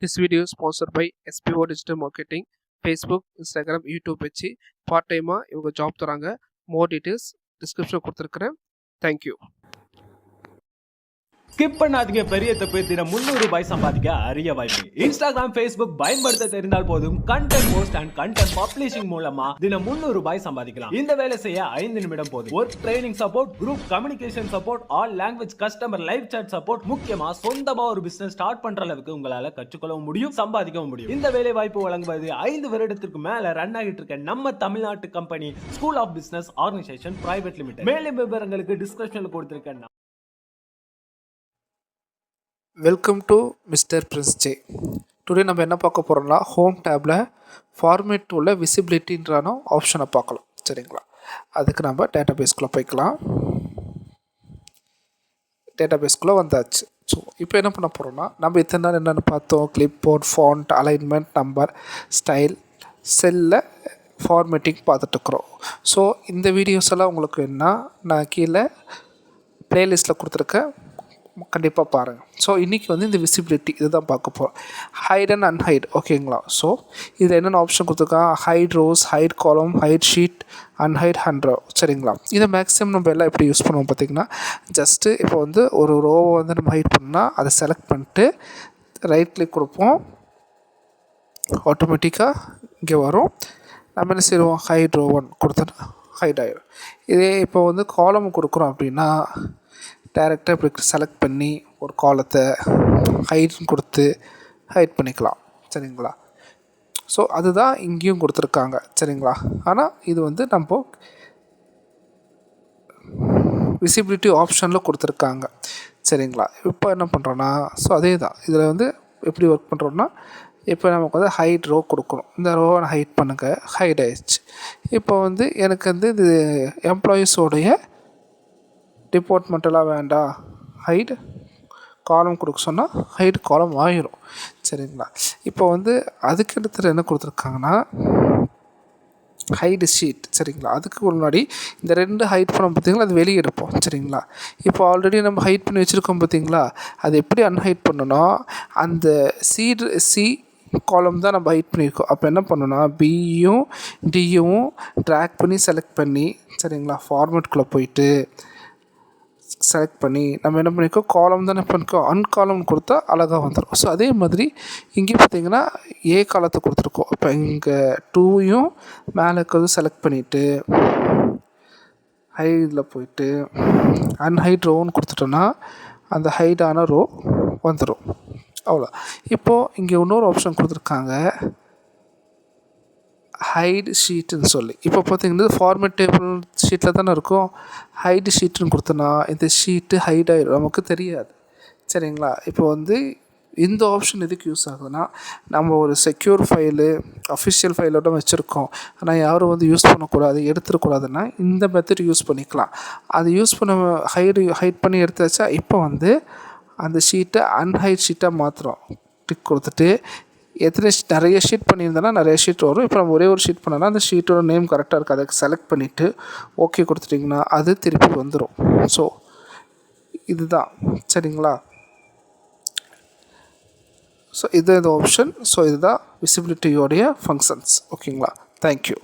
This video is sponsored by SPO Digital Marketing, Facebook, Instagram, YouTube வச்சு part டைமாக இவங்க job தராங்க. மோர் details description கொடுத்துருக்குறேன். தேங்க்யூ. ஸ்கிப் பண்ணாதீங்க, பெரிய தப்பு. தினம் 300 ரூபாய் சம்பாதிக்க அரிய வாய்ப்பு. இன்ஸ்டாகிராம், ஃபேஸ்புக் பயன்படுத்த தெரிந்தால் போதும். Content post and content publishing மூலமா தினம் 300 ரூபாய் சம்பாதிக்கலாம். இந்த வேலை செய்ய 5 நிமிடம் போதும். Work training support, group communication support, all language customer live chat support, முக்கியமா சொந்தமா ஒரு பிசினஸ் ஸ்டார்ட் பண்ற அளவுக்கு உங்களால கற்றுக்கொள்ளவும் முடியும், சம்பாதிக்கவும் முடியும். இந்த வேலை வாய்ப்பு வழங்குவது 5 வருடத்திற்கு மேல ரன் ஆகிட்டு இருக்க நம்ம தமிழ்நாட்டு company school of business organisation private limited. மேலும் விவரங்களுக்கு டிஸ்கிரிப்ஷன்ல கொடுத்திருக்கேன். Welcome to mister prince J. Today நம்ம என்ன பார்க்க போகிறோம்னா, ஹோம் டேப்பில் ஃபார்மேட் உள்ள விசிபிலிட்டின்றான ஆப்ஷனை பார்க்கலாம். சரிங்களா, அதுக்கு நம்ம டேட்டா பேஸ்குள்ளே போய்க்கலாம். டேட்டா பேஸ்குள்ளே வந்தாச்சு. ஸோ இப்போ என்ன பண்ண போகிறோம்னா, நம்ம இத்தனை நாள் என்னென்னு பார்த்தோம், clipboard, font, alignment, number, style, செல்லில் ஃபார்மேட்டிங் பார்த்துட்ருக்குறோம். ஸோ இந்த வீடியோஸ் எல்லாம் உங்களுக்கு என்ன நான் கீழே ப்ளேலிஸ்ட்டில் கொடுத்துருக்கேன், கண்டிப்பாக பாருங்கள். ஸோ இன்றைக்கி வந்து இந்த விசிபிலிட்டி இது தான் பார்க்க போகிறோம். ஹைட் அண்ட் அன்ஹைட், ஓகேங்களா. ஸோ இதில் என்னென்ன ஆப்ஷன் கொடுத்துருக்காங்க, ஹைட் ரோஸ், ஹைட் காலம், ஹைட் ஷீட், அன்ஹைட் 100. சரிங்களா, இதை மேக்ஸிமம் நம்ம எல்லாம் எப்படி யூஸ் பண்ணுவோம் பார்த்திங்கன்னா, ஜஸ்ட்டு இப்போ வந்து ஒரு ரோவை வந்து நம்ம ஹைட் பண்ணால் அதை செலக்ட் பண்ணிட்டு ரைட் கிளிக் கொடுப்போம், ஆட்டோமேட்டிக்காக இங்கே வரும். நம்ம என்ன செய்வோம், ஹைட் ரோ 1 கொடுத்தோன்னா ஹைட் ஆகிடும். இதே இப்போ வந்து காலம் கொடுக்குறோம் அப்படின்னா டைரெக்டாக இப்படி செலக்ட் பண்ணி ஒரு காலத்தை ஹைட் கொடுத்து ஹைட் பண்ணிக்கலாம். சரிங்களா, ஸோ அதுதான் இங்கேயும் கொடுத்துருக்காங்க. சரிங்களா, ஆனால் இது வந்து நம்ம விசிபிலிட்டி ஆப்ஷனில் கொடுத்துருக்காங்க. சரிங்களா, இப்போ என்ன பண்ணுறோன்னா, ஸோ அதே தான் இதில் வந்து எப்படி ஒர்க் பண்ணுறோன்னா, இப்போ நமக்கு வந்து ஹைட் ரோ கொடுக்கணும். இந்த ரோவை நான் ஹைட் பண்ணுங்கள், ஹைட் ஆயிடுச்சு. இப்போ வந்து எனக்கு வந்து இது எம்ப்ளாயீஸோடைய டிபார்ட்மெண்ட்டெல்லாம் வேண்டாம், ஹைட் காலம் கொடுக்க சொன்னால் ஹைட் காலம் ஆகிரும். சரிங்களா, இப்போ வந்து அதுக்கு எடுத்துகிட்டு என்ன கொடுத்துருக்காங்கன்னா, ஹைட் ஷீட். சரிங்களா, அதுக்கு முன்னாடி இந்த 2 ஹைட் பண்ண பார்த்திங்களா, அது வெளியே எடுப்போம். சரிங்களா, இப்போ ஆல்ரெடி நம்ம ஹைட் பண்ணி வச்சுருக்கோம் பார்த்திங்களா, அது எப்படி அன்ஹைட் பண்ணணும், அந்த சி காலம் தான் நம்ம ஹைட் பண்ணியிருக்கோம். அப்போ என்ன பண்ணணும்னா, பியும் டியும் ட்ராக் பண்ணி செலக்ட் பண்ணி, சரிங்களா, ஃபார்மேட்குள்ளே போயிட்டு செலக்ட் பண்ணி நம்ம என்ன பண்ணியிருக்கோம், காலம் தானே பண்ணிக்கோம், அன்காலம் கொடுத்தா அழகாக வந்துடும். ஸோ அதே மாதிரி இங்கே பார்த்திங்கன்னா ஏ காலத்தை கொடுத்துருக்கோம். இப்போ இங்கே 2யும் மேலே இருக்கிறது செலக்ட் பண்ணிவிட்டு ஹைட்டில் போயிட்டு அன்ஹைட் ரோன்னு கொடுத்துட்டோன்னா அந்த ஹைட்டான ரோ வந்துடும். அவ்வளோ. இப்போது இங்கே இன்னொரு ஆப்ஷன் கொடுத்துருக்காங்க, ஹைட் ஷீட்டுன்னு சொல்லி. இப்போ பார்த்திங்கன்னா ஃபார்மேட் டேபிள் ஷீட்டில் தானே இருக்கும், ஹைட் ஷீட்டுன்னு கொடுத்தோன்னா இந்த ஷீட்டு ஹைட் ஆகிடும், நமக்கு தெரியாது. சரிங்களா, இப்போ வந்து இந்த ஆப்ஷன் எதுக்கு யூஸ் ஆகுதுன்னா, நம்ம ஒரு செக்யூர் ஃபைலு அஃபிஷியல் ஃபைலோட வச்சுருக்கோம், ஆனால் யாரும் வந்து யூஸ் பண்ணக்கூடாது, எடுத்துடக்கூடாதுன்னா இந்த மெத்தட் யூஸ் பண்ணிக்கலாம். அது யூஸ் பண்ண ஹைட் பண்ணி எடுத்தாச்சா, இப்போ வந்து அந்த ஷீட்டை அன்ஹைட் ஷீட்டாக மாற்றுறோம். டிக் கொடுத்துட்டு நிறைய ஷீட் பண்ணியிருந்தோன்னா நிறைய ஷீட் வரும். இப்போ நம்ம ஒரே ஒரு ஷீட் பண்ணோன்னா அந்த ஷீட்டோட நேம் கரெக்டாக இருக்குது, அதை செலக்ட் பண்ணிவிட்டு ஓகே கொடுத்துட்டிங்கன்னா அது திருப்பி வந்துடும். ஸோ இதுதான். சரிங்களா, ஸோ இது ஆப்ஷன். ஸோ இதுதான் விசிபிலிட்டியோடைய ஃபங்க்ஷன்ஸ். ஓகேங்களா, தேங்க்யூ.